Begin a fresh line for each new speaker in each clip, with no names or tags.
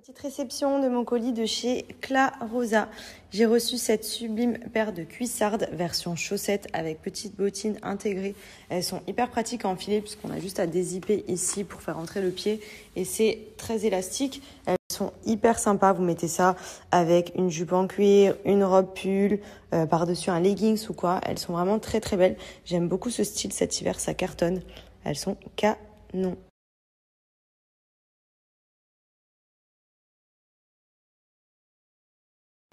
Petite réception de mon colis de chez Cla Rosa. J'ai reçu cette sublime paire de cuissardes version chaussettes avec petites bottines intégrées. Elles sont hyper pratiques à enfiler puisqu'on a juste à dézipper ici pour faire entrer le pied et c'est très élastique. Elles sont hyper sympas. Vous mettez ça avec une jupe en cuir, une robe pull, par-dessus un leggings ou quoi. Elles sont vraiment très très belles. J'aime beaucoup ce style cet hiver, ça cartonne. Elles sont canon.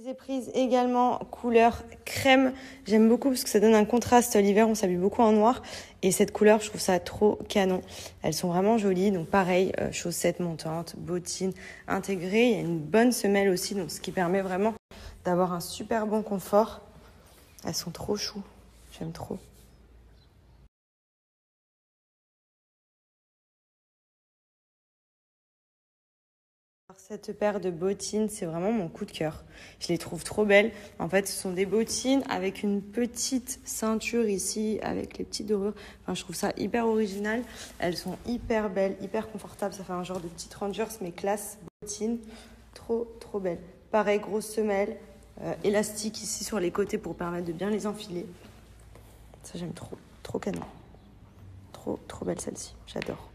Je les ai prises également couleur crème. J'aime beaucoup parce que ça donne un contraste. L'hiver, on s'habille beaucoup en noir. Et cette couleur, je trouve ça trop canon. Elles sont vraiment jolies. Donc pareil, chaussettes montantes, bottines intégrées. Il y a une bonne semelle aussi, donc ce qui permet vraiment d'avoir un super bon confort. Elles sont trop chou. J'aime trop. Cette paire de bottines, c'est vraiment mon coup de cœur. Je les trouve trop belles. En fait, ce sont des bottines avec une petite ceinture ici, avec les petites dorures. Enfin, je trouve ça hyper original. Elles sont hyper belles, hyper confortables. Ça fait un genre de petite Rangers, mais classe bottines. Trop, trop belles. Pareil, grosse semelle, élastique ici sur les côtés pour permettre de bien les enfiler. Ça, j'aime trop. Trop canon. Trop, trop belle celle-ci. J'adore.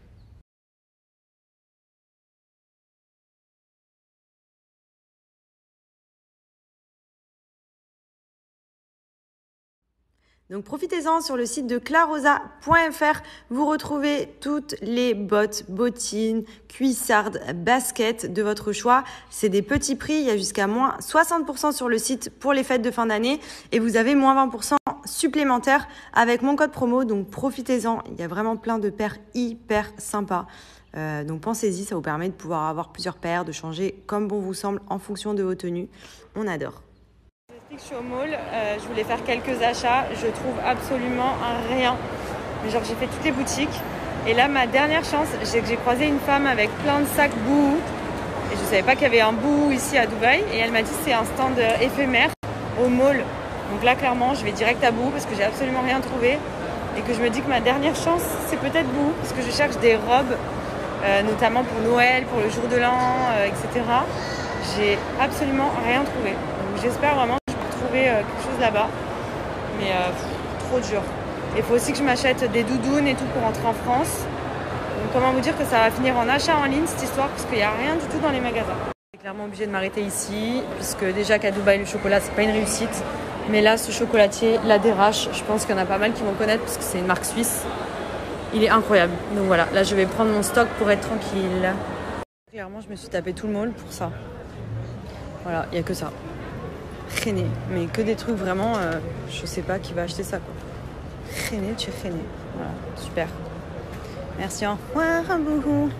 Donc profitez-en sur le site de clarosa.fr. Vous retrouvez toutes les bottes, bottines, cuissardes, baskets de votre choix. C'est des petits prix. Il y a jusqu'à moins 60% sur le site pour les fêtes de fin d'année. Et vous avez moins 20% supplémentaires avec mon code promo. Donc profitez-en. Il y a vraiment plein de paires hyper sympas. Donc pensez-y, ça vous permet de pouvoir avoir plusieurs paires, de changer comme bon vous semble en fonction de vos tenues. On adore. Je suis au mall, je voulais faire quelques achats, je trouve absolument rien. Mais genre j'ai fait toutes les boutiques et là ma dernière chance, c'est que j'ai croisé une femme avec plein de sacs Boohoo et je savais pas qu'il y avait un Boohoo ici à Dubaï et elle m'a dit que c'est un stand éphémère au mall. Donc là clairement je vais direct à Boohoo parce que j'ai absolument rien trouvé et que je me dis que ma dernière chance c'est peut-être Boohoo parce que je cherche des robes notamment pour Noël, pour le jour de l'an, etc. J'ai absolument rien trouvé. Donc j'espère vraiment quelque chose là-bas, mais trop dur. Il faut aussi que je m'achète des doudounes et tout pour rentrer en France. Donc comment vous dire que ça va finir en achat en ligne cette histoire parce qu'il n'y a rien du tout dans les magasins. Je suis clairement obligée de m'arrêter ici puisque déjà qu'à Dubaï le chocolat c'est pas une réussite, mais là ce chocolatier, la Derache, je pense qu'il y en a pas mal qui vont connaître parce que c'est une marque suisse. Il est incroyable. Donc voilà, là je vais prendre mon stock pour être tranquille. Clairement je me suis tapé tout le mall pour ça. Voilà, il n'y a que ça. René, mais que des trucs vraiment, je sais pas qui va acheter ça quoi. René, tu es René. Voilà, super. Merci, au revoir, Bouhou.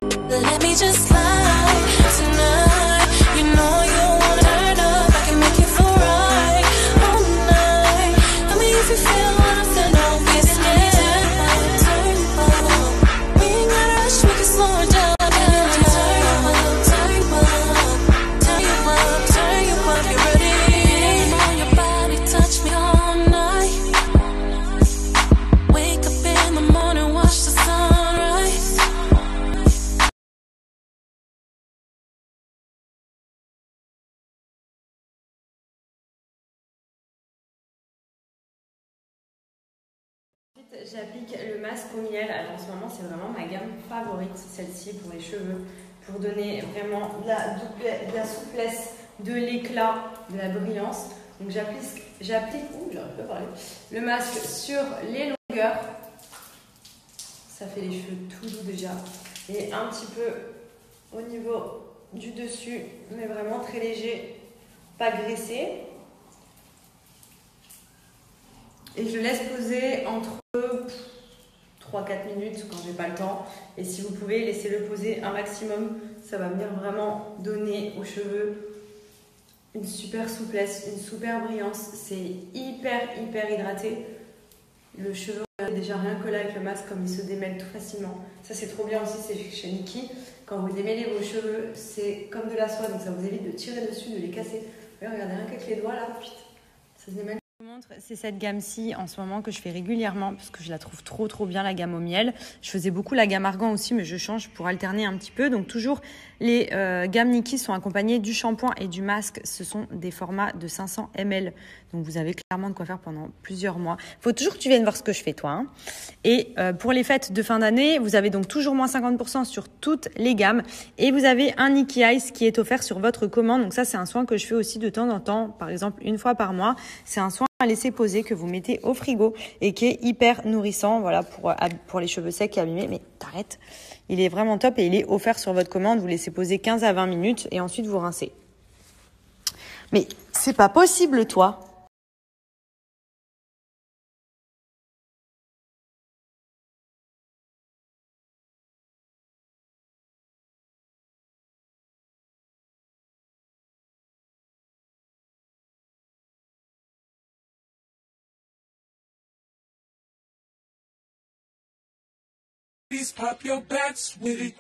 Let me just lie tonight. You know you wanna turn up, I can make you feel right all night. Tell me if you feel what I'm saying, don't be scared. Turn you up, we ain't gotta rush, we can slow it down. J'applique le masque au miel. Alors en ce moment, c'est vraiment ma gamme favorite, celle-ci pour les cheveux, pour donner vraiment de la souplesse, de l'éclat, de la brillance. Donc j'applique le masque sur les longueurs. Ça fait les cheveux tout doux déjà. Et un petit peu au niveau du dessus, mais vraiment très léger, pas graissé. Et je laisse poser entre 3-4 minutes quand j'ai pas le temps. Et si vous pouvez, laissez-le poser un maximum. Ça va venir vraiment donner aux cheveux une super souplesse, une super brillance. C'est hyper hydraté. Le cheveu, déjà rien que là avec le masque, comme il se démêle tout facilement. Ça c'est trop bien aussi, c'est chez Nikki. Quand vous démêlez vos cheveux, c'est comme de la soie. Donc ça vous évite de tirer dessus, de les casser. Regardez, rien qu'avec les doigts là, ça se démêle. Je vous montre, c'est cette gamme-ci en ce moment que je fais régulièrement parce que je la trouve trop bien, la gamme au miel. Je faisais beaucoup la gamme argan aussi, mais je change pour alterner un petit peu. Donc toujours, les gammes Nikki sont accompagnées du shampoing et du masque. Ce sont des formats de 500 ml. Donc vous avez clairement de quoi faire pendant plusieurs mois. Il faut toujours que tu viennes voir ce que je fais, toi. Hein. Et pour les fêtes de fin d'année, vous avez donc toujours moins 50% sur toutes les gammes. Et vous avez un Nikki Ice qui est offert sur votre commande. Donc ça, c'est un soin que je fais aussi de temps en temps, par exemple une fois par mois. C'est un soin à laisser poser que vous mettez au frigo et qui est hyper nourrissant, voilà, pour les cheveux secs et abîmés. Mais t'arrêtes, il est vraiment top et il est offert sur votre commande. Vous laissez poser 15 à 20 minutes et ensuite vous rincez. Mais c'est pas possible, toi.
Please pop your backs with it.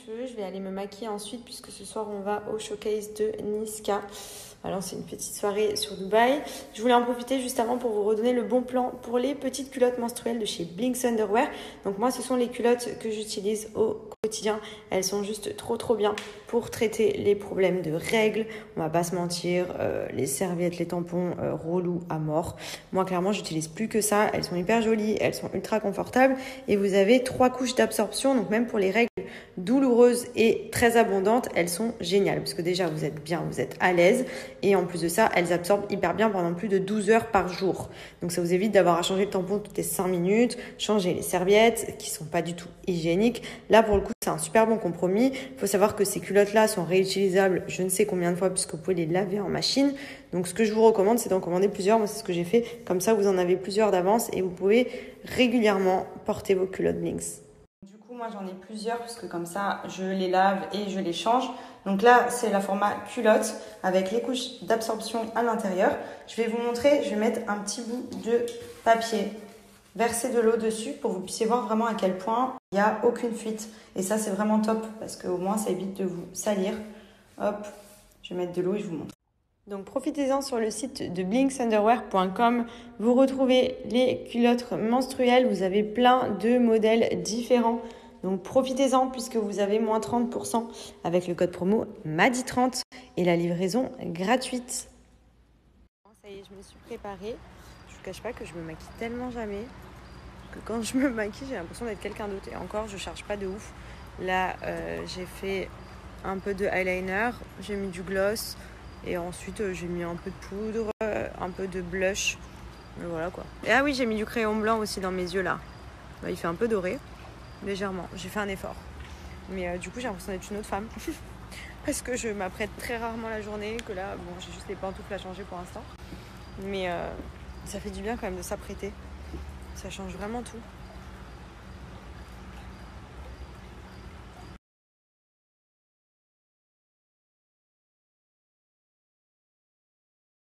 Je vais aller me maquiller ensuite puisque ce soir on va au showcase de Niska. Alors c'est une petite soirée sur Dubaï. Je voulais en profiter juste avant pour vous redonner le bon plan pour les petites culottes menstruelles de chez Blinks Underwear. Donc moi ce sont les culottes que j'utilise au quotidien. Elles sont juste trop bien pour traiter les problèmes de règles. On va pas se mentir, les serviettes, les tampons relous à mort. Moi clairement j'utilise plus que ça. Elles sont hyper jolies, elles sont ultra confortables et vous avez 3 couches d'absorption. Donc même pour les règles douloureuses et très abondantes, elles sont géniales parce que déjà vous êtes bien, vous êtes à l'aise et en plus de ça, elles absorbent hyper bien pendant plus de 12 heures par jour. Donc ça vous évite d'avoir à changer le tampon toutes les 5 minutes, changer les serviettes qui sont pas du tout hygiéniques. Là pour le coup, c'est un super bon compromis. Il faut savoir que ces culottes-là sont réutilisables je ne sais combien de fois puisque vous pouvez les laver en machine. Donc ce que je vous recommande, c'est d'en commander plusieurs. Moi, c'est ce que j'ai fait. Comme ça, vous en avez plusieurs d'avance et vous pouvez régulièrement porter vos culottes Blinks. Moi j'en ai plusieurs parce que comme ça je les lave et je les change. Donc là c'est la format culotte avec les couches d'absorption à l'intérieur. Je vais vous montrer, je vais mettre un petit bout de papier, verser de l'eau dessus pour que vous puissiez voir vraiment à quel point il n'y a aucune fuite. Et ça c'est vraiment top parce qu'au moins ça évite de vous salir. Hop, je vais mettre de l'eau et je vous montre. Donc profitez-en sur le site de blinksunderwear.com. Vous retrouvez les culottes menstruelles. Vous avez plein de modèles différents. Donc profitez-en puisque vous avez moins 30% avec le code promo MADI30 et la livraison gratuite. Ça y est, je me suis préparée. Je ne vous cache pas que je me maquille tellement jamais que quand je me maquille, j'ai l'impression d'être quelqu'un d'autre. Et encore, je ne charge pas de ouf. Là, j'ai fait un peu de eyeliner, j'ai mis du gloss. Et ensuite, j'ai mis un peu de poudre, un peu de blush. Et voilà quoi. Et ah oui, j'ai mis du crayon blanc aussi dans mes yeux là. Bah, il fait un peu doré, légèrement. J'ai fait un effort. Mais du coup, j'ai l'impression d'être une autre femme. Parce que je m'apprête très rarement la journée. Que là, bon, j'ai juste les pantoufles à changer pour l'instant. Mais ça fait du bien quand même de s'apprêter. Ça change vraiment tout.